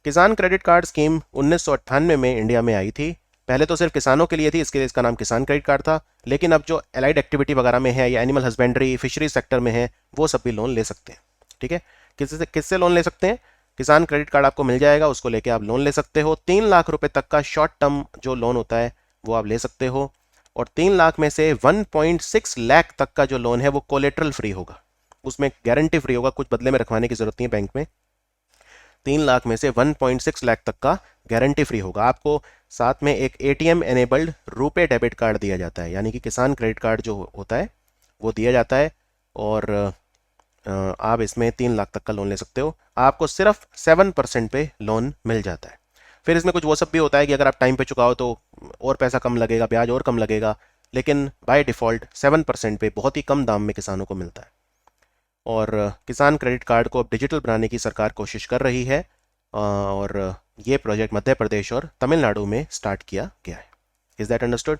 किसान क्रेडिट कार्ड स्कीम 1998 में इंडिया में आई थी। पहले तो सिर्फ किसानों के लिए थी, इसके लिए इसका नाम किसान क्रेडिट कार्ड था। लेकिन अब जो एलाइड एक्टिविटी वगैरह में है या एनिमल हस्बेंड्री, फिशरी सेक्टर में है, वो सब भी लोन ले सकते हैं। ठीक है, किससे लोन ले सकते हैं? किसान क्रेडिट कार्ड आपको मिल जाएगा, उसको लेके आप लोन ले सकते हो। 3 लाख रुपए तक का शॉर्ट टर्म जो लोन होता है वो आप ले सकते हो, और 3 लाख में से 1.6 लाख तक का जो लोन है वो कोलेट्रल फ्री होगा, उसमें गारंटी फ्री होगा, कुछ बदले में रखवाने की जरूरत नहीं है बैंक में। 3 लाख में से 1.6 लाख तक का गारंटी फ्री होगा। आपको साथ में एक ATM enabled RuPay debit card दिया जाता है, यानी कि किसान क्रेडिट कार्ड जो होता है वो दिया जाता है, और आप इसमें 3 लाख तक का लोन ले सकते हो। आपको सिर्फ 7% पे लोन मिल जाता है। फिर इसमें कुछ वो सब भी होता है कि अगर आप टाइम पे चुकाओ तो और पैसा कम लगेगा, ब्याज और कम लगेगा, लेकिन बाय डिफ़ॉल्ट 7% पे बहुत ही कम दाम में किसानों को मिलता है। और किसान क्रेडिट कार्ड को अब डिजिटल बनाने की सरकार कोशिश कर रही है, और ये प्रोजेक्ट मध्य प्रदेश और तमिलनाडु में स्टार्ट किया गया है। Is that understood?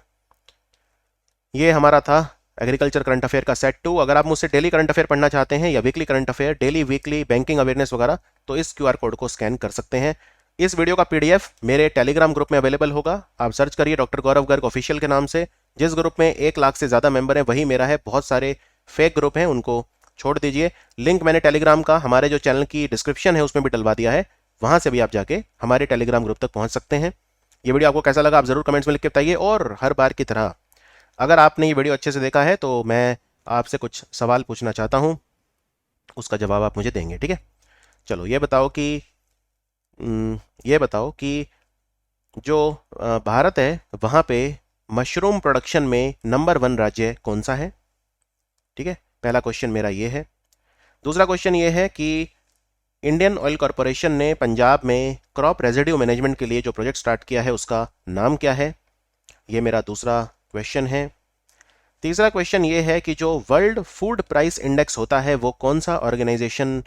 ये हमारा था एग्रीकल्चर करंट अफेयर का सेट 2। अगर आप मुझसे डेली करंट अफेयर पढ़ना चाहते हैं या weekly current affair, daily weekly banking awareness वगैरह, तो इस QR कोड को स्कैन कर सकते हैं। इस वीडियो का PDF मेरे टेलीग्राम ग्रुप में अवेलेबल होगा। आप सर्च करिए डॉक्टर गौरव गर्ग ऑफिशियल के नाम से। जिस ग्रुप में 1 लाख से ज़्यादा मेंबर हैं वही मेरा है। बहुत सारे फेक ग्रुप हैं, उनको छोड़ दीजिए। लिंक मैंने टेलीग्राम का हमारे जो चैनल की डिस्क्रिप्शन है उसमें भी डलवा दिया है, वहां से भी आप जाके हमारे टेलीग्राम ग्रुप तक पहुंच सकते हैं। ये वीडियो आपको कैसा लगा आप जरूर कमेंट्स में लिख के बताइए। और हर बार की तरह अगर आपने ये वीडियो अच्छे से देखा है तो मैं आपसे कुछ सवाल पूछना चाहता हूं, उसका जवाब आप मुझे देंगे, ठीक है? चलो ये बताओ कि जो भारत है वहां पे मशरूम प्रोडक्शन में नंबर 1 राज्य कौन सा है? ठीक है, पहला क्वेश्चन मेरा ये है। दूसरा क्वेश्चन ये है कि इंडियन ऑयल कॉरपोरेशन ने पंजाब में क्रॉप रेजिड्यू मैनेजमेंट के लिए जो प्रोजेक्ट स्टार्ट किया है उसका नाम क्या है? ये मेरा दूसरा क्वेश्चन है। तीसरा क्वेश्चन ये है कि जो वर्ल्ड फूड प्राइस इंडेक्स होता है वो कौन सा ऑर्गेनाइजेशन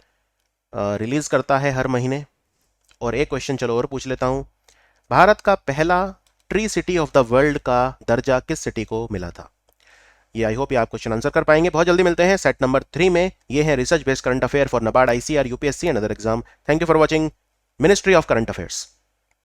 रिलीज करता है हर महीने। और एक क्वेश्चन चलो और पूछ लेता हूं, भारत का पहला tree city of the world का दर्जा किस सिटी को मिला था। ये आई होप ये आप क्वेश्चन आंसर कर पाएंगे। बहुत जल्दी मिलते हैं सेट नंबर 3 में। ये है research based current affair for NABARD, ICR, UPSC and other exam. Thank you for watching ministry of current affairs.